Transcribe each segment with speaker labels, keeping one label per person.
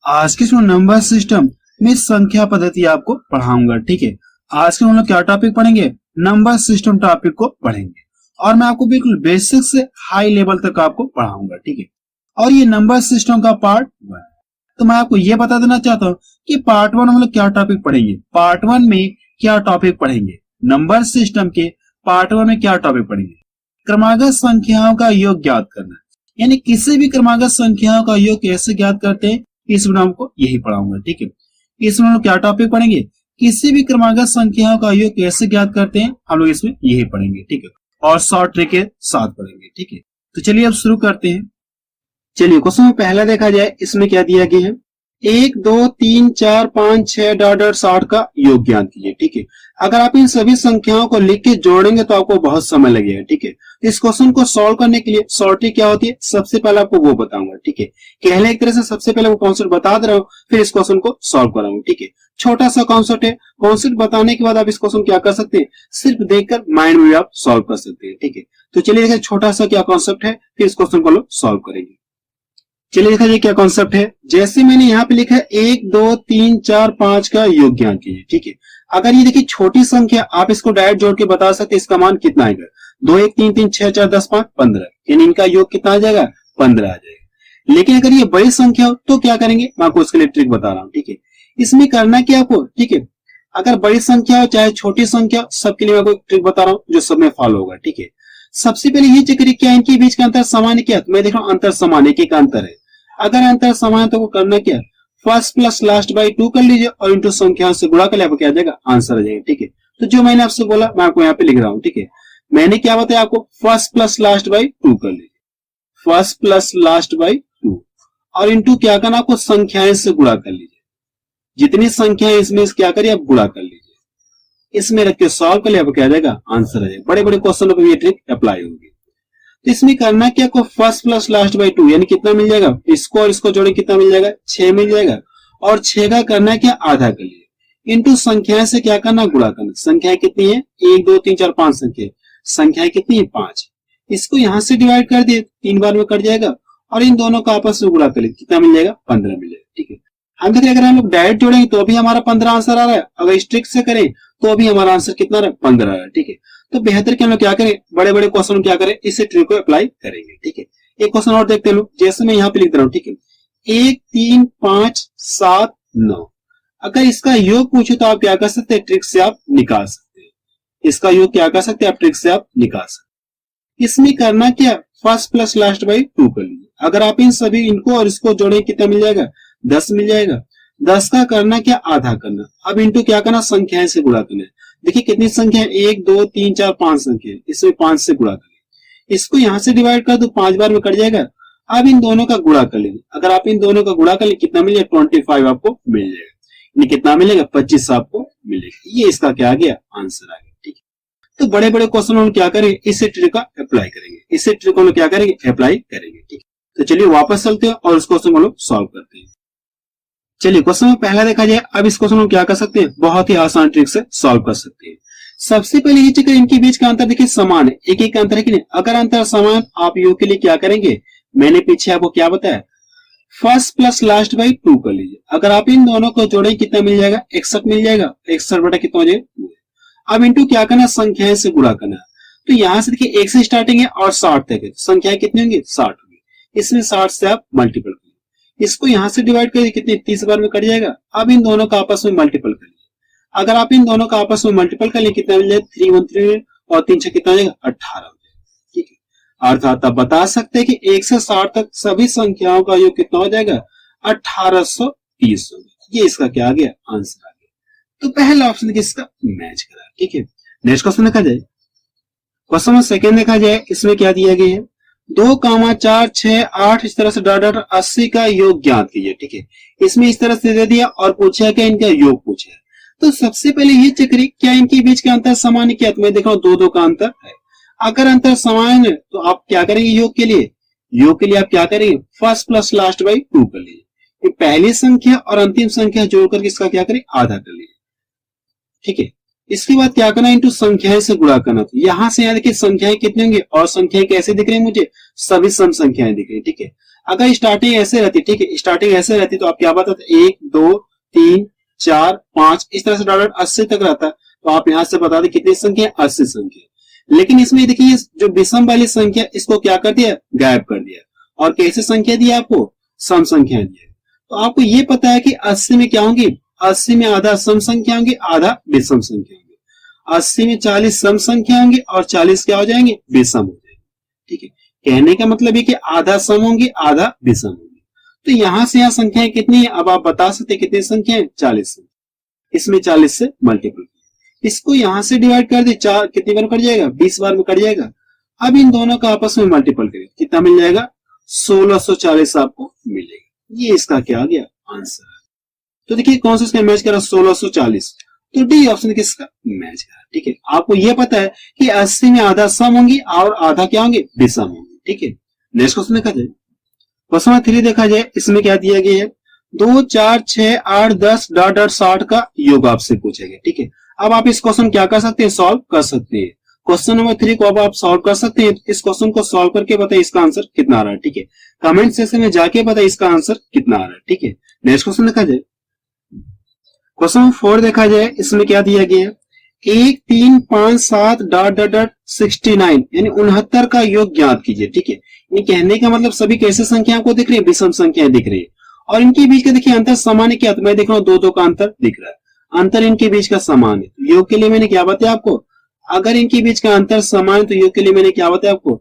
Speaker 1: आज के जो नंबर सिस्टम में संख्या पद्धति आपको पढ़ाऊंगा। ठीक है, आज के हम लोग क्या टॉपिक पढ़ेंगे, नंबर सिस्टम टॉपिक को पढ़ेंगे और मैं आपको बिल्कुल बेसिक से हाई लेवल तक आपको पढ़ाऊंगा। ठीक है, और ये नंबर सिस्टम का पार्ट 1। तो मैं आपको ये बता देना चाहता हूँ कि पार्ट 1 हम लोग क्या टॉपिक पढ़ेंगे। पार्ट 1 में क्या टॉपिक पढ़ेंगे, नंबर सिस्टम के पार्ट 1 में क्या टॉपिक पढ़ेंगे, क्रमागत संख्याओं का योग ज्ञात करना, यानी किसी भी क्रमागत संख्याओं का योग कैसे ज्ञात करते हैं, इस वीडियो में आपको यही पढ़ाऊंगा। ठीक है, इसमें हम लोग क्या टॉपिक पढ़ेंगे, किसी भी क्रमागत संख्याओं का योग कैसे ज्ञात करते हैं, हम लोग इसमें यही पढ़ेंगे। ठीक है, और शॉर्ट ट्रिक के साथ पढ़ेंगे। ठीक है, तो चलिए अब शुरू करते हैं। चलिए क्वेश्चन में पहला देखा जाए, इसमें क्या दिया गया है, 1 2 3 4 5 6 डॉट डॉट 60 का योग ज्ञात कीजिए। ठीक है, अगर आप इन सभी संख्याओं को लिख के जोड़ेंगे तो आपको बहुत समय लगेगा। ठीक है, इस क्वेश्चन को सॉल्व करने के लिए शॉर्ट ट्रिक क्या होती है, सबसे पहले आपको वो बताऊंगा। ठीक है, कहने एक तरह से सबसे पहले वो कॉन्सेप्ट बता दे रहा हूँ, फिर इस क्वेश्चन को सॉल्व कराऊंगा। ठीक है, छोटा सा कॉन्सेप्ट है, कॉन्सेप्ट बताने के बाद आप इस क्वेश्चन क्या कर सकते हैं, सिर्फ देखकर माइंड में आप सॉल्व कर सकते हैं। ठीक है, तो चलिए देखिए छोटा सा क्या कॉन्सेप्ट है, फिर इस क्वेश्चन को लोग सॉल्व करेंगे। चलिए देखा जाए क्या कॉन्सेप्ट है। जैसे मैंने यहाँ पे लिखा है 1 2 3 4 5 का योग ज्ञात कीजिए। ठीक है, अगर ये देखिए छोटी संख्या, आप इसको डायरेक्ट जोड़ के बता सकते हैं इसका मान कितना आएगा, 2 1 3 3 6 4 10 5 15, यानी इनका योग कितना आ जाएगा, 15 आ जाएगा। लेकिन अगर ये बड़ी संख्या हो तो क्या करेंगे, मैं आपको इसके लिए ट्रिक बता रहा हूँ। ठीक है, इसमें करना क्या आपको, ठीक है, अगर बड़ी संख्या हो चाहे छोटी संख्या, सबके लिए मैं आपको ट्रिक बता रहा हूँ जो सब में फॉलो होगा। ठीक है, सबसे पहले ये चेक करिए क्या इनके बीच का अंतर समान है क्या, तो मैं देख रहा हूँ अंतर समान, एक एक अंतर है। अगर अंतर समान है तो वो करना क्या, फर्स्ट प्लस लास्ट बाई 2 कर लीजिए और इंटू संख्या से गुणा कर लिया, क्या आ जाएगा, आंसर आ जाएगा। ठीक है, तो जो मैंने आपसे बोला मैं आपको यहाँ पे लिख रहा हूँ। ठीक है, मैंने क्या बताया आपको, फर्स्ट प्लस लास्ट बाई 2 कर लीजिए, फर्स्ट प्लस लास्ट बाई 2 और इंटू क्या करना, आपको संख्याएं से गुणा कर लीजिए, जितनी संख्याएं इसमें क्या करिए आप गुणा कर लीजिए, इसमें रख के सॉल्व कर लिया, क्या आ जाएगा, आंसर आ जाएगा। बड़े बड़े क्वेश्चनों पर ये ट्रिक अप्लाई होगी। तो इसमें करना क्या, आपको फर्स्ट प्लस लास्ट बाई 2 यानी कितना मिल जाएगा, इसको और इसको जोड़े कितना मिल जाएगा, 6 मिल जाएगा, और 6 का करना क्या, आधा कर लिए, इंटू संख्या से क्या करना, गुणा करना। संख्याएं कितनी है, 1 2 3 4 5 संख्याएं कितनी है, 5, इसको यहां से डिवाइड कर दिए, 3 बार में कट जाएगा, और इन दोनों का आपस में गुणा कर लिए, कितना मिल जाएगा, 15 मिल जाएगा। ठीक है, हम देखिए अगर हम लोग डायरेक्ट जोड़ेंगे तो भी हमारा 15 आंसर आ रहा है, अगर स्ट्रिक्ट से करें तो भी हमारा आंसर कितना आ रहा है, 15 आ रहा है। ठीक है, तो बेहतर कि हम लोग क्या करें, बड़े बड़े क्वेश्चन क्या करें, इसे ट्रिक को अप्लाई करेंगे। ठीक है, एक क्वेश्चन और देखते हैं लोग, जैसे मैं यहाँ पे लिख रहा हूँ। ठीक है, 1 3 5 7 9, अगर इसका योग पूछे तो आप क्या कर सकते हैं, ट्रिक से आप निकाल सकते हैं, इसका योग क्या कर सकते हैं आप, ट्रिक से आप निकाल सकते हैं। इसमें करना क्या, फर्स्ट प्लस लास्ट बाई 2 कर लीजिए, अगर आप इन सभी इनको और इसको जोड़े कितना मिल जाएगा, 10 मिल जाएगा। 10 का करना क्या, आधा करना, अब इंटू क्या करना, संख्याएं से गुणा करना है। देखिए कितनी संख्या है, 1 2 3 4 5 संख्या, इसमें 5 से गुणा करें, इसको यहां से डिवाइड कर दो, 5 बार में कट जाएगा। अब इन दोनों का गुणा कर लेंगे, अगर आप इन दोनों का गुणा कर ले कितना मिलेगा, 25 आपको मिल जाएगा, कितना मिलेगा, 25 आपको मिलेगा। ये इसका क्या आ गया, आंसर आ गया। ठीक है, तो बड़े बड़े क्वेश्चन हम क्या करेंगे, इसे ट्रिक का अप्लाई करेंगे, इसे ट्रिक हम क्या करेंगे, अप्लाई करेंगे। ठीक है, तो चलिए वापस चलते हैं और इस क्वेश्चन को लोग सॉल्व करते हैं। चलिए क्वेश्चन में पहला देखा जाए, अब इस क्वेश्चन को क्या कर सकते हैं, बहुत ही आसान ट्रिक से सॉल्व कर सकते हैं। सबसे पहले ये चेक करें इनके बीच का अंतर, देखिए समान है, एक एक अंतर है कि नहीं, अगर अंतर समान आप योग के लिए क्या करेंगे, मैंने पीछे आपको क्या बताया, फर्स्ट प्लस लास्ट बाई 2 कर लीजिए, अगर आप इन दोनों को जोड़े कितना मिल जाएगा, 61 मिल जाएगा, 61 बटा कितना हो जाएगा। अब इंटू क्या करना, संख्याएं से गुणा करना, तो यहां से देखिए 1 से स्टार्टिंग है और 60 तक है, संख्याएं कितनी होंगी, 60 होगी, इसमें 60 से आप मल्टीपल करिए, इसको यहां से डिवाइड करिए, कितने 30 बार में कट जाएगा। अब इन दोनों का आपस में मल्टीपल करिए, अगर आप इन दोनों का आपस में मल्टीपल कर ले कितना मिल जाएगा, 3 1 3 और 3 6 कितना हो जाएगा, 18 हो जाएगा। ठीक है, अर्थात आप बता सकते हैं कि 1 से 60 तक सभी संख्याओं का योग कितना हो जाएगा, 1830 होगा। ये इसका क्या आ गया, आंसर आ गया। तो पहला ऑप्शन इसका मैच करा। ठीक है, नेक्स्ट क्वेश्चन देखा जाए, क्वेश्चन में सेकेंड देखा जाए, इसमें क्या दिया गया है, 2 4 6 8 इस तरह से डॉट डॉट 80 का योग ज्ञात कीजिए। ठीक है, इसमें इस तरह से दे दिया और पूछा क्या, इनका योग पूछा। तो सबसे पहले ये चेक करिए क्या इनके बीच का अंतर समान है क्या, तो मैं देख रहा हूं 2 2 का अंतर है, अगर अंतर समान है तो आप क्या करेंगे, योग के लिए आप क्या करेंगे, फर्स्ट प्लस लास्ट बाई 2 कर लीजिए, ये पहली संख्या और अंतिम संख्या जोड़कर इसका क्या करें, आधा कर लीजिए। ठीक है, इसके बाद क्या करना, इंटू संख्याएं से गुणा करना, तो यहां से यहाँ देखिए संख्याएं कितनी होंगी और संख्याएं कैसे दिख रही है मुझे, सभी सम संख्याएं दिख रही है। ठीक है, अगर स्टार्टिंग ऐसे रहती, ठीक है, स्टार्टिंग ऐसे रहती तो आप क्या बताते, 1 2 3 4 5 इस तरह से डॉट 80 तक रहता, तो आप यहां से बता दें कितनी संख्या है, 80 संख्या। लेकिन इसमें देखिए जो विषम वाली संख्या इसको क्या कर दिया, गायब कर दिया, और कैसे संख्या दी आपको, सम संख्या दी। तो आपको ये पता है कि 80 में क्या होंगी, 80 में आधा सम संख्या होंगी, आधा विषम संख्या होंगी। 80 में 40 सम संख्या होंगी और 40 क्या हो जाएंगे, विषम हो जाएंगे। ठीक है, कहने का मतलब है कि आधा सम होंगी, आधा विषम होंगी। तो यहां से यहाँ संख्याएं कितनी है, अब आप बता सकते कितनी संख्याएं, 40 संख्या। इसमें 40 से मल्टीपल, इसको यहां से डिवाइड कर दे, चार कितनी बार कट जाएगा, 20 बार में कट जाएगा। अब इन दोनों का आपस में मल्टीपल करें, कितना मिल जाएगा, 1640 आपको मिलेगा। ये इसका क्या आ गया, आंसर है। तो देखिए कौन सा इसका मैच करा, 1640, तो डी ऑप्शन किसका मैच करा। ठीक है, आपको ये पता है कि 80 में आधा सम होंगी और आधा क्या होंगे, विषम होंगे। ठीक है, नेक्स्ट क्वेश्चन देखा जाए, क्वेश्चन नंबर 3 देखा जाए, इसमें क्या दिया गया है, 2 4 6 8 10 डॉट डॉट 60 का योग आपसे पूछेगा। ठीक है, अब आप इस क्वेश्चन क्या कर सकते हैं, सॉल्व कर सकते हैं। क्वेश्चन नंबर 3 को अब आप सॉल्व कर सकते हैं। इस क्वेश्चन को सॉल्व करके बताइए इसका आंसर कितना आ रहा है। ठीक है, कमेंट सेक्शन में जाके बताइए इसका आंसर कितना आ रहा है। ठीक है, नेक्स्ट क्वेश्चन देखा जाए, क्वेश्चन नंबर 4 देखा जाए, इसमें क्या दिया गया है, 1 3 5 7 डॉट डॉट डॉट 69 यानी 69 का योग ज्ञात कीजिए। ठीक है, ये कहने का मतलब सभी कैसे संख्या आपको दिख रही है, विषम संख्याएं दिख रही है, और इनके बीच का देखिए अंतर समान है क्या, तो मैं देख रहा हूँ 2 2 का अंतर दिख रहा है, अंतर इनके बीच का समान है। योग के लिए मैंने क्या बताया आपको, अगर इनके बीच का अंतर समान है तो योग के लिए मैंने क्या बताया आपको,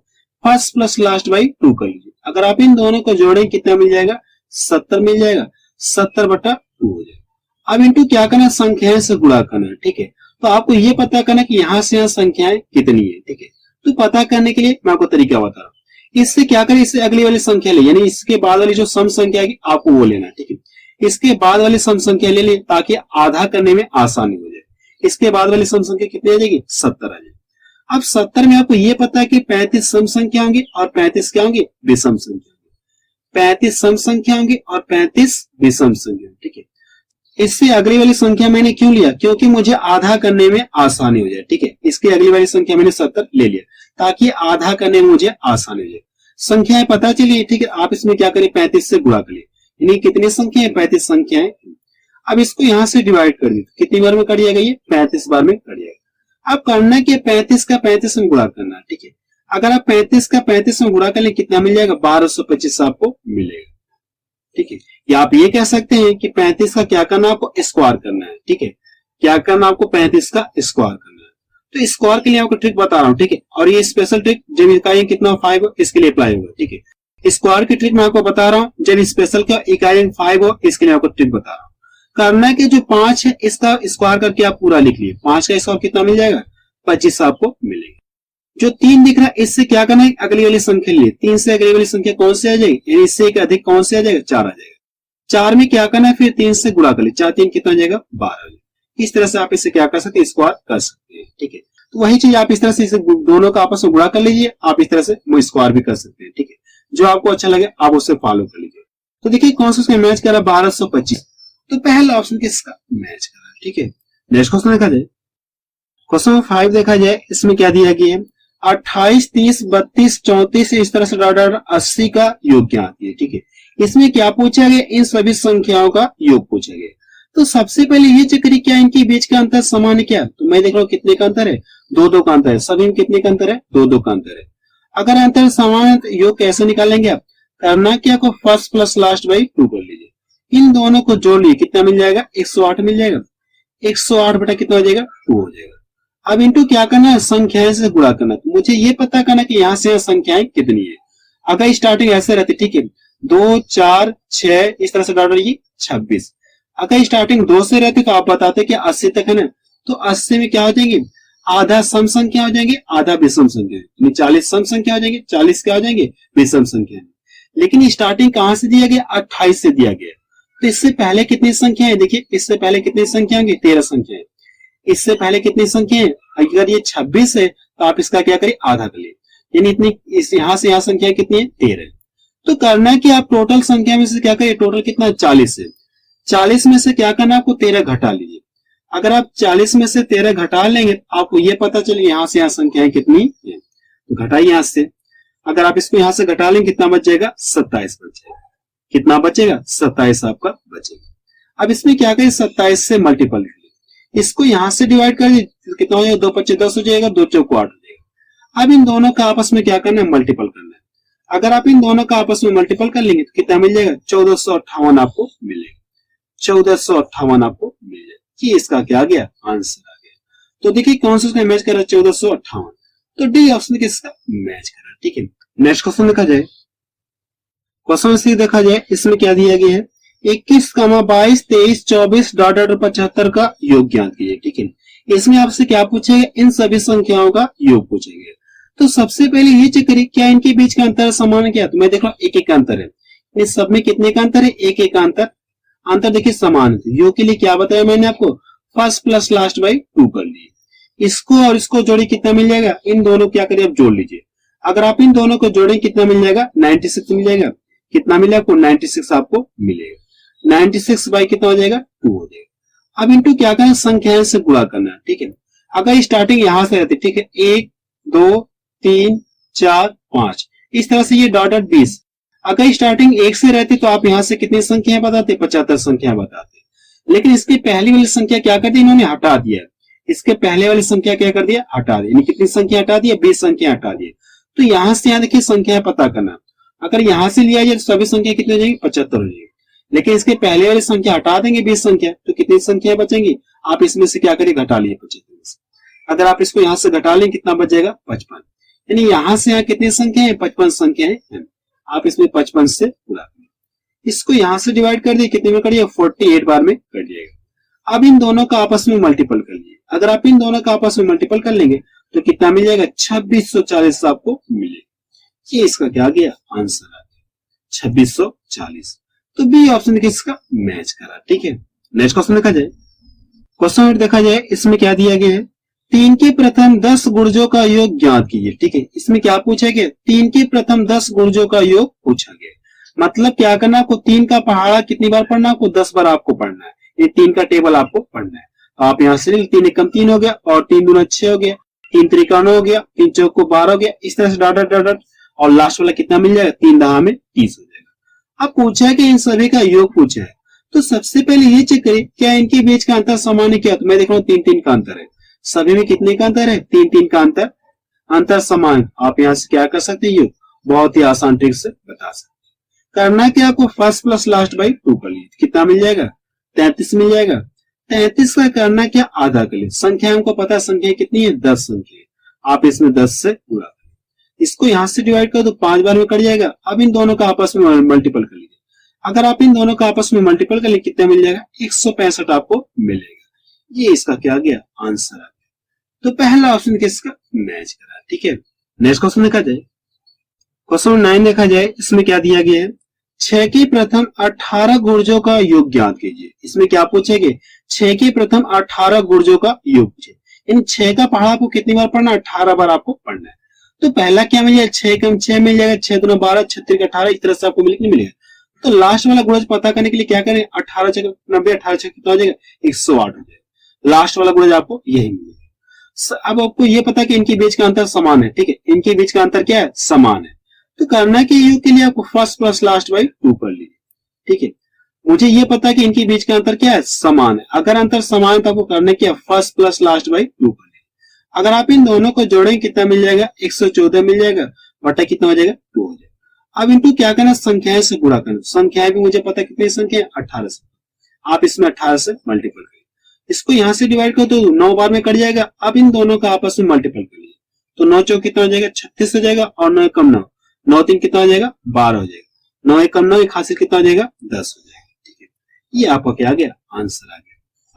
Speaker 1: फर्स्ट प्लस लास्ट बाई 2 कर लीजिए। अगर आप इन दोनों को जोड़ें कितना मिल जाएगा, 70 मिल जाएगा, 70/2 हो जाएगा। अब इनटू क्या करना है, संख्याएं से गुणा करना है। ठीक है, तो आपको ये पता करना कि यहां से यहां संख्याएं कितनी है। ठीक है, तो पता करने के लिए मैं आपको तरीका बता रहा हूँ। इससे क्या करें, इससे अगली वाली संख्या ले, यानी इसके बाद वाली जो सम संख्या है आपको वो लेना। ठीक है, इसके बाद वाली सम संख्या ले लें ताकि आधा करने में आसानी हो जाए। इसके बाद वाली सम संख्या कितनी आ जाएगी, 70 आ जाएगी। अब 70 में आपको ये पता है कि 35 सम संख्या होंगी और 35 क्या होंगी, विषम संख्या। 35 सम संख्या होंगी और 35 विषम संख्या। ठीक है, इससे अगली वाली संख्या मैंने क्यों लिया, क्योंकि मुझे आधा करने में आसानी हो जाए। ठीक है, इसकी अगली वाली संख्या मैंने 70 ले लिया ताकि आधा करने में मुझे आसानी हो जाए। संख्याएं पता चलिए। ठीक है, आप इसमें क्या करें, 35 से गुणा करिए, यानी कितनी संख्या है, 35 संख्याएं। अब इसको यहां से डिवाइड कर दी, कितनी बार में कट जाएगा, ये 35 बार में कट जाएगा। अब करना क्या, 35 का 35 में गुणा करना है। ठीक है, अगर आप 35 का 35 में गुणा कर ले कितना मिल जाएगा, 1225 आपको मिलेगा। ठीक है, या आप ये कह सकते हैं कि 35 का क्या करना, आपको स्क्वायर करना है। ठीक है, क्या करना आपको, 35 का स्क्वायर करना है। तो स्क्वायर के लिए आपको ट्रिक बता रहा हूं। ठीक है, और ये स्पेशल ट्रिक जब इकाई कितना 5 हो इसके लिए अप्लाई होगा। ठीक है, स्क्वायर की ट्रिक मैं आपको बता रहा हूं, जब स्पेशल का इकाई 5 हो इसके लिए आपको ट्रिक बता रहा हूं। करना कि जो 5 है इसका स्क्वायर करके आप पूरा लिख लिए, 5 का स्क्वायर कितना मिल जाएगा, 25 आपको मिलेगा। जो 3 दिख रहा है इससे क्या करना है, अगली वाली संख्या लिए, 3 से अगली वाली संख्या कौन सी आ जाएगी, यानी इससे एक अधिक कौन से आ जाएगा, 4 आ जाएगा। 4 में क्या करना है, फिर 3 से गुणा कर ले, 4 3 कितना आ जाएगा, 12। इस तरह से आप इसे क्या कर सकते हैं, स्क्वायर कर सकते हैं। ठीक है, तो वही चीज आप इस तरह से इसे दोनों का आपस में गुणा कर लीजिए, आप इस तरह से स्क्वायर भी कर सकते हैं। ठीक है, जो आपको अच्छा लगे आप उससे फॉलो कर लीजिए। तो देखिए कौन सा उसमें मैच कर रहा है, 1225, तो पहला ऑप्शन किसका मैच कर रहा है। ठीक है, नेक्स्ट क्वेश्चन देखा जाए, क्वेश्चन नंबर 5 देखा जाए, इसमें क्या दिया गया है, 28 30 32 34 इस तरह से 80 का योग ज्ञात है। ठीक है, इसमें क्या पूछा गया, इन सभी संख्याओं का योग पूछा गया। तो सबसे पहले ये चेक करिए क्या इनके बीच का अंतर समान है क्या, तो मैं देख रहा हूँ कितने का अंतर है, 2 2 का अंतर है। सभी में कितने का अंतर है, 2 2 का अंतर है। अगर अंतर समान है तो योग कैसे निकालेंगे आप, करना क्या को फर्स्ट प्लस लास्ट बाई 2 कर लीजिए, इन दोनों को जोड़ लीजिए, कितना मिल जाएगा, 108 मिल जाएगा। 108 बटा कितना हो जाएगा, 2 हो जाएगा। अब इनटू क्या करना है, संख्याएं से गुणा करना। तो मुझे ये पता करना कि यहां से संख्याएं कितनी है। अगर स्टार्टिंग ऐसे रहती, ठीक है, 2 4 6 इस तरह से डॉट रही 26। अगर स्टार्टिंग 2 से रहती तो आप बताते कि 80 तक है ना, तो 80 में क्या हो जाएंगे, आधा सम संख्या हो जाएंगे, आधा विषम संख्या, 40 सम संख्या हो जाएंगे, 40 क्या हो जाएंगे, विषम संख्या। लेकिन स्टार्टिंग कहां से दिया गया, 28 से दिया गया। तो इससे पहले कितनी संख्या है, देखिए इससे पहले कितनी संख्या होंगी, 13 संख्या है। इससे पहले कितनी संख्या है, अगर ये 26 है तो आप इसका क्या करिए, आधा कर लिए, यानी इतनी इस यहां से यहां संख्या कितनी है, 13। तो करना है कि आप टोटल संख्या में से क्या करिए, टोटल कितना है, 40 है। 40 में से क्या करना है, आपको 13 घटा लीजिए। अगर आप 40 में से 13 घटा लेंगे आपको ये पता चले यहां से यहां संख्याएं कितनी है, तो घटाइए यहां से। अगर आप इसको यहां से घटा लेंगे कितना बच जाएगा, 27 बच जाएगा। कितना बचेगा, 27 आपका बचेगा। अब इसमें क्या करें, 27 से मल्टीपल करिए, इसको यहां से डिवाइड कर दीजिए, कितना हो जाएगा, 2 5 10 हो जाएगा, 2 चौको 8 हो जाएगा। अब इन दोनों का आपस में क्या करना है, मल्टीपल करना है। अगर आप इन दोनों का आपस में मल्टीपल कर लेंगे तो कितना मिल जाएगा, 1458 आपको मिलेगा, 1458 आपको मिल जाएगा। ये इसका क्या आ गया, आंसर आ गया। तो देखिए कौन सा उसने मैच करा, 1458, तो डी ऑप्शन किसका मैच करा। ठीक है, नेक्स्ट क्वेश्चन देखा जाए। क्वेश्चन सी देखा जाए, इसमें क्या दिया गया है, 21, 22, 23, 24 डॉट डॉट 75 का योग ज्ञात कीजिए। ठीक है, इसमें आपसे क्या पूछेगा, इन सभी संख्याओं का योग पूछेंगे। तो सबसे पहले ये चेक करिए क्या इनके बीच का अंतर समान है क्या, तो मैं देख रहा हूं एक एक का अंतर है, इस सब में कितने का अंतर है, एक एक का अंतर देखिए समान है। योग के लिए क्या बताया मैंने आपको, फर्स्ट प्लस लास्ट बाई 2 कर लिए, इसको और इसको जोड़े कितना मिल जाएगा, इन दोनों क्या करिए आप जोड़ लीजिए। अगर आप इन दोनों को जोड़े कितना मिल जाएगा, 96 मिल जाएगा। कितना मिलेगा आपको, 96 आपको मिलेगा। 96 बाई कितना हो जाएगा, 2 हो जाएगा। अब इंटू क्या करना, संख्याएं से गुणा करना है। ठीक है, अगर स्टार्टिंग यहां से रहती, ठीक है, 1 2 3 4 5 इस तरह से ये डॉट डॉट 20, अगर स्टार्टिंग 1 से रहती तो आप यहां से कितनी संख्याएं बताते, 75 संख्या बताते। लेकिन इसकी पहली वाली संख्या क्या कर दी, इन्होंने हटा दिया। इसके पहले वाली संख्या क्या कर दिया, हटा दी, कितनी संख्या हटा दी, 20 संख्या हटा दी। तो यहां से यहां देखिए संख्या पता करना, अगर यहां से लिया जाए तो सभी संख्या कितनी हो जाएगी, 75 हो जाएगी। लेकिन इसके पहले वाली संख्या हटा देंगे 20 संख्या, तो कितनी संख्या बचेंगी, आप इसमें से क्या करिए, घटा लिए 75 से। अगर आप इसको यहां से घटा लें कितना बच जाएगा, 55। यानी यहां से यहां कितनी संख्या है, 55 संख्या है। आप इसमें 55 से पूरा करिए, इसको यहां से डिवाइड कर दिए, कितने में करिए, 48 बार में कर दिएगा। अब इन दोनों का आपस में मल्टीपल कर लिए, अगर आप इन दोनों का आपस में मल्टीपल कर लेंगे तो कितना मिल जाएगा, 2640 आपको मिलेगा। ये इसका क्या आ गया, आंसर आ गया 2640। तो बी ऑप्शन किसका मैच करा। ठीक है, नेक्स्ट क्वेश्चन देखा जाए। क्वेश्चन देखा जाए, इसमें क्या दिया गया है, 3 के प्रथम 10 गुणजों का योग ज्ञात कीजिए। ठीक है, इसमें क्या पूछा गया, 3 के प्रथम 10 गुणजों का योग पूछा गया। मतलब क्या करना, आपको 3 का पहाड़ा कितनी बार पढ़ना, आपको 10 बार आपको पढ़ना है। ये 3 का टेबल आपको पढ़ना है। आप यहां से 3 एकम 3 हो गया, और 3 दूना 6 हो गया, 3 त्रिका 9 हो गया, 3 चौको 12 हो गया, इस तरह से डॉट डॉट डॉट, और लास्ट वाला कितना मिल जाएगा, 3 दहा में 30 हो जाएगा। अब पूछा है कि इन सभी का योग पूछा है, तो सबसे पहले ये चेक करें क्या इनके बीच का अंतर समान है क्या, तो मैं देख रहा हूँ 3 का अंतर है। सभी में कितने का अंतर है, 3 का अंतर समान। आप यहां से क्या कर सकते हैं, योग बहुत ही आसान ट्रिक से बता सकते हैं। करना क्या, आपको फर्स्ट प्लस लास्ट बाई 2 कर लीजिए, कितना मिल जाएगा, 33 मिल जाएगा। 33 का करना क्या, आधा कर लीजिए। संख्या हमको पता है संख्या कितनी है, 10 संख्या, आप इसमें 10 से पूरा करिए। इसको यहां से डिवाइड कर दो, 5 बार में कट जाएगा। अब इन दोनों का आपस में मल्टीपल कर लीजिए, अगर आप इन दोनों का आपस में मल्टीपल कर लीजिए कितना मिल जाएगा, 165 आपको मिलेगा। ये इसका क्या आ गया, आंसर आ गया। तो पहला ऑप्शन किसका मैच करा। ठीक है, नेक्स्ट क्वेश्चन देखा जाए। क्वेश्चन 9 देखा जाए, इसमें क्या दिया गया है, 6 के प्रथम 18 गुणजों का योग ज्ञात कीजिए। इसमें क्या पूछेंगे, 6 के प्रथम 18 गुणजों का योग पूछे। इन 6 का पहाड़ा आपको कितनी बार पढ़ना, 18 बार आपको पढ़ना है। तो पहला क्या मिल जाएगा, 6 कम 6 मिल जाएगा, 6 दूना 12, 36 18, इस तरह से आपको मिलेगा। तो लास्ट वाला गुणज पता करने के लिए क्या करें, 18 6 90, 18 6 कितना हो जाएगा, 108 हो जाएगा। लास्ट वाला गुणज आपको यही मिलेगा। अब आपको ये पता कि इनके बीच का अंतर समान है। ठीक है, इनके बीच का अंतर क्या है, समान है। तो करना कि योग के लिए आपको फर्स्ट प्लस लास्ट बाई 2 कर लीजिए। ठीक है, मुझे ये पता कि इनके बीच का अंतर क्या है, समान है। अगर अंतर समान है तो आपको करना क्या, फर्स्ट प्लस लास्ट बाई 2 कर लीजिए। अगर आप इन दोनों को जोड़ेंगे कितना मिल जाएगा, 114 मिल जाएगा, बटा कितना हो जाएगा, 2 हो जाएगा। अब इनको क्या करना, संख्याएं से गुणा करना। संख्याएं भी मुझे पता कितनी संख्या है, 18 से। आप इसमें 18 से मल्टीपल करिए, इसको यहां से डिवाइड कर दो, 9 बार में कट जाएगा। अब इन दोनों का आपस में मल्टीपल करिए, तो 9 चौक कितना हो जाएगा, 36 हो जाएगा, और 9 कम 9, 9 3 कितना हो जाएगा, 12 हो जाएगा। 9 कम 9 हासिल कितना हो जाएगा, 10 हो जाएगा। ठीक है, ये आपका क्या आ गया, आंसर आ गया।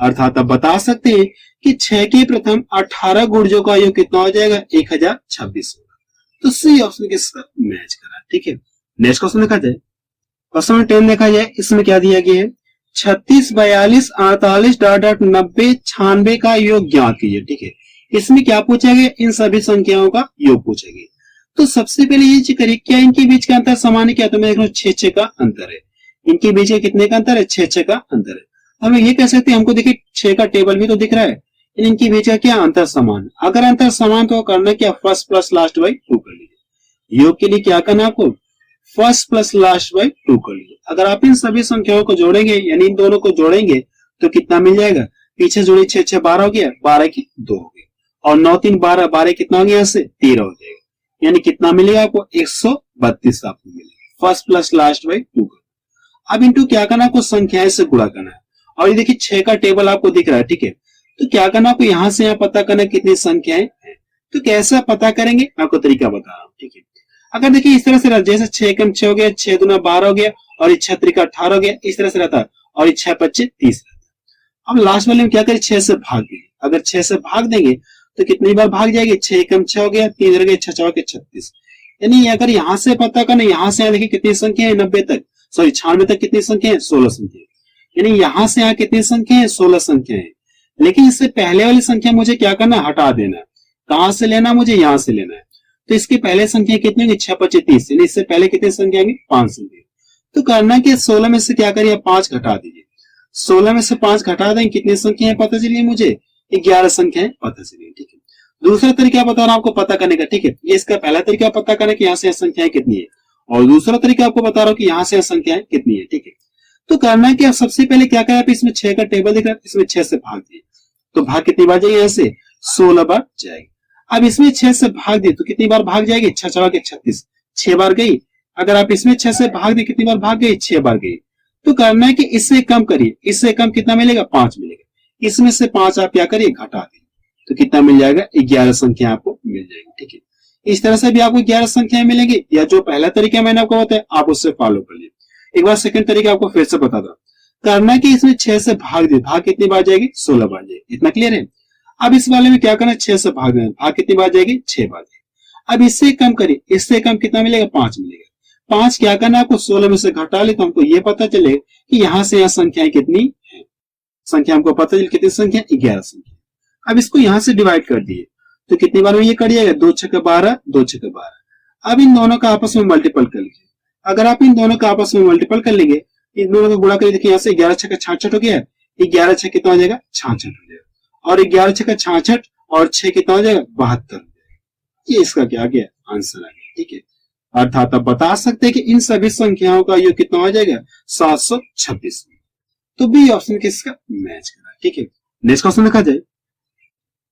Speaker 1: अर्थात आप बता सकते हैं कि 6 के प्रथम 18 गुणजों का योग कितना हो जाएगा, 1026 होगा। तो सी ऑप्शन किसका मैच करा। ठीक है, नेक्स्ट क्वेश्चन देखा जाए। क्वेश्चन 10 देखा जाए, इसमें क्या दिया गया है, 36 42 48 डॉट डॉट 90 96 का योग ज्ञात कीजिए। ठीक है, इसमें क्या पूछा गया, इन सभी संख्याओं का योग पूछा गया। तो सबसे पहले ये चेक करिए क्या इनके बीच का अंतर समान है क्या, तो मैं देख रहा हूँ 6 का अंतर है। इनके बीच का कितने का अंतर है, 6 का अंतर है। हम ये कह सकते हैं, हमको देखिए 6 का टेबल भी तो दिख रहा है, इनके बीच का क्या अंतर समान। अगर अंतर समान तो करना क्या, फर्स्ट प्लस लास्ट बाई 2 कर लीजिए। योग के लिए क्या करना है आपको, फर्स्ट प्लस लास्ट बाई 2 कर लीजिए। अगर आप इन सभी संख्याओं को जोड़ेंगे यानी इन दोनों को जोड़ेंगे तो कितना मिल जाएगा, पीछे जोड़ी 6 6 12 हो गया, 12 की 2 हो गई और 9 3 12, 12 कितना हो गया यहाँ से 13 हो जाएगा, यानी कितना मिलेगा आपको 132 आपको मिलेगा फर्स्ट प्लस लास्ट बाई 2 का। अब इनटू क्या करना, आपको संख्याएं से गुणा करना है और ये देखिए 6 का टेबल आपको दिख रहा है, ठीक है। तो क्या करना, आपको यहां से यहाँ पता करना कितनी संख्याएं हैं। तो कैसा पता करेंगे, आपको तरीका बता रहा हूँ, ठीक है। अगर देखिए इस तरह से रहता, जैसे 6 कम 6 हो गया, 6 दूना 12 हो गया और ये 6 त्रिका 18 हो गया, इस तरह से रहता है और ये 6 25 30 रहता है। अब लास्ट वाले में क्या करें, 6 से भाग देंगे। अगर 6 से भाग देंगे तो कितनी बार भाग जाएगी, 6 कम 6 हो गया, 3 रह गए, 6 4 के 36। यानी अगर यहाँ से पता करना, यहाँ से यहाँ देखिए कितनी संख्या है, 90 तक, सॉरी 96 तक कितनी संख्या है, 16 संख्या। यानी यहाँ से यहाँ कितनी संख्या है, 16 संख्या है। लेकिन इससे पहले वाली संख्या मुझे क्या करना है, हटा देना है। कहां से लेना, मुझे यहां से लेना है। तो इसकी पहले संख्या कितनी होगी, 6 25 30, यानी इससे पहले कितनी संख्या होगी, 5 संख्या। तो करना कि 16 में से क्या करिए, 5 घटा दीजिए। 16 में से 5 घटा दें, कितनी संख्या है पता चलिए मुझे, 11 संख्या है पता चलिए, ठीक है। दूसरा तरीका बता रहा हूं आपको पता करने का, ठीक है। ये इसका पहला तरीका पता करने की यहाँ से संख्याएं कितनी है, और दूसरा तरीका आपको बता रहा हूँ कि यहाँ से संख्याएं कितनी है, ठीक है। तो करना है कि आप सबसे पहले क्या करें, इसमें 6 का टेबल दिख रहा है, इसमें 6 से भाग दिए तो भाग कितनी बार जाएगी, यहाँ से 16 बार जाएगी। अब इसमें 6 से भाग दिए तो कितनी बार भाग जाएगी, 6 4 के 36, 6 बार गई। अगर आप इसमें 6 से भाग दिए कितनी बार भाग गई, 6 बार गई। तो करना है कि इससे कम करिए, इससे कम कितना मिलेगा, 5 मिलेगा। इसमें से 5 आप क्या करिए, घटा दिए तो कितना मिल जाएगा, 11 संख्या आपको मिल जाएगी, ठीक है। इस तरह से भी आपको 11 संख्याएं मिलेंगी, या जो पहला तरीका मैंने आपको बताया आप उससे फॉलो कर लीजिए। एक बार सेकंड तरीका आपको फिर से बता दो। करना है कि इसमें 6 से भाग दे, भाग कितनी बार जाएगी, 16 बार जाएगी। इतना क्लियर है। अब इस वाले में क्या करना है, 6 से भाग देना, भाग कितनी बार जाएगी, 6 बार जाएगी। अब इससे कम करिए, इससे कम कितना मिलेगा, 5 मिलेगा। 5 क्या करना है आपको, 16 में से घटा ले तो हमको ये पता चले कि यहाँ से यहाँ संख्याएं कितनी है। संख्या हमको पता चले कितनी संख्या, 11 संख्या। अब इसको यहाँ से डिवाइड कर दिए तो कितनी बार में ये कर दिएगा, 2 6 12, 2 6 12। अब इन दोनों का आपस में मल्टीपल कर लीजिए। अगर आप इन दोनों का आपस में मल्टीपल कर लेंगे, इन दोनों को गुणा करिए, देखिए यहाँ से 11 6 66 हो गया, 11 6 कितना हो जाएगा, 66 हो जाएगा, और 11 6 66 और 6 कितना हो जाएगा, 72 हो जाएगा। ये इसका क्या गया, आंसर आ गया, ठीक है। अर्थात आप बता सकते हैं कि इन सभी संख्याओं का योग कितना हो जाएगा, 726। तो बी ऑप्शन किसका मैच करा, ठीक है। नेक्स्ट क्वेश्चन देखा जाए,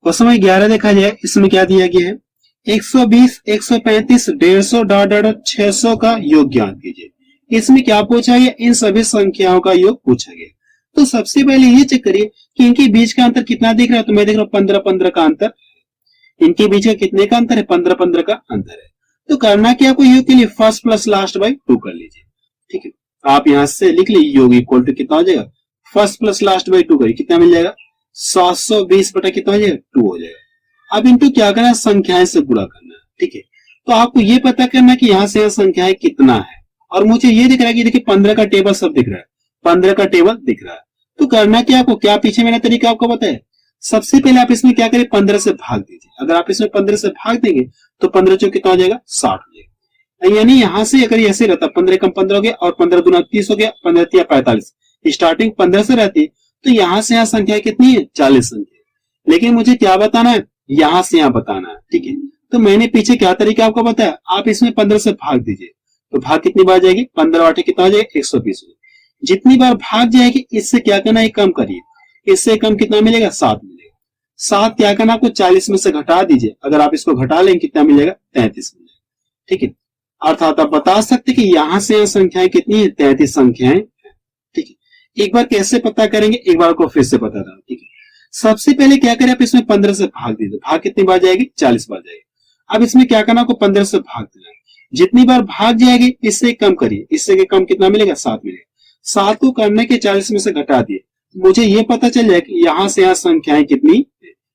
Speaker 1: क्वेश्चन नंबर 11 देखा जाए, इसमें क्या दिया गया है, 120 135 150 600 का योग ज्ञात कीजिए। इसमें क्या पूछा गया, इन सभी संख्याओं का योग पूछा गया। तो सबसे पहले ये चेक करिए कि इनके बीच का अंतर कितना दिख रहा है। तो मैं देख रहा हूं 15 15 का अंतर, इनके बीच का कितने का अंतर है, 15 15 का अंतर है। तो करना क्या, आपको योग के लिए फर्स्ट प्लस लास्ट बाई 2 कर लीजिए, ठीक है। आप यहां से लिख लीजिए योग इक्वल टू कितना हो जाएगा, फर्स्ट प्लस लास्ट बाई 2 करिए, कितना मिल जाएगा, 720 बटा कितना हो जाएगा, 2 हो जाएगा। अब इनको क्या करना है, संख्याएं से गुणा करना है, ठीक है। तो आपको ये पता करना है कि यहां से यहाँ संख्याएं कितना है, और मुझे ये दिख रहा है कि देखिए 15 का टेबल सब दिख रहा है, 15 का टेबल दिख रहा है। तो करना क्या, आपको क्या पीछे मैंने तरीका आपको बताया, सबसे पहले आप इसमें क्या करें, 15 से भाग दीजिए। अगर आप इसमें 15 से भाग देंगे तो 15 जो कितना हो जाएगा, 60 हो जाएगा। यानी यहां से अगर ऐसे रहता, 15 कम 15 हो गया और 15 दूना 30 हो गया, 15 3 45, स्टार्टिंग 15 से रहती, तो यहां से यहाँ संख्या कितनी है, 40 संख्या। लेकिन मुझे क्या बताना है, यहां से यहाँ बताना है, ठीक है। तो मैंने पीछे क्या तरीका आपको बताया, आप इसमें 15 से भाग दीजिए तो भाग कितनी बार जाएगी, 15 8 कितना हो जाएगा, 120। जितनी बार भाग जाएगी इससे क्या करना है, कम करिए, इससे कम कितना मिलेगा, 7 मिलेगा। 7 क्या करना, आपको 40 में से घटा दीजिए। अगर आप इसको घटा लेंगे कितना मिलेगा, 33 मिलेगा, ठीक है। अर्थात आप बता सकते कि यहां से यहाँ संख्याएं कितनी है, 33 संख्याएं, ठीक है। एक बार कैसे पता करेंगे, एक बार को फिर से बता रहा हूं, ठीक है। सबसे पहले क्या करें, आप इसमें 15 से भाग दीजिए, भाग कितनी बार जाएगी, 40 बार जाएगी। अब इसमें क्या करना, आपको 15 से भाग देना है। जितनी बार भाग जाएगी इससे कम करिए, इससे कम कितना मिलेगा, 7 मिलेगा। 7 को करने के 40 में से घटा दिए, मुझे ये पता चल जाए कि यहां से यहाँ संख्याएं कितनी,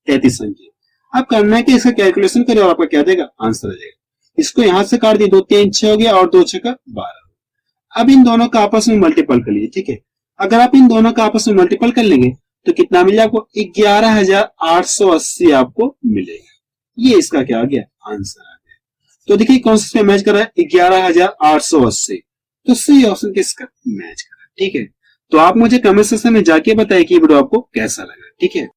Speaker 1: 33 संख्या। अब करना है कि इसका कैलकुलेशन करें और आपका क्या देगा, आंसर आ जाएगा। इसको यहां से काट दिए, 2 3 6 हो गया और 2 6 12। अब इन दोनों का आपस में मल्टीपल कर लिए, ठीक है। अगर आप इन दोनों का आपस में मल्टीपल कर लेंगे तो कितना मिलेगा आपको, 11,880 आपको मिलेगा। ये इसका क्या आ गया, आंसर आ गया। तो देखिए कौन सा मैच कर रहा है, 11,880। तो सी ऑप्शन किसका मैच कर रहा है, ठीक है। तो आप मुझे कमेंट सेक्शन में जाके बताइए कि वीडियो आपको कैसा लगा, ठीक है।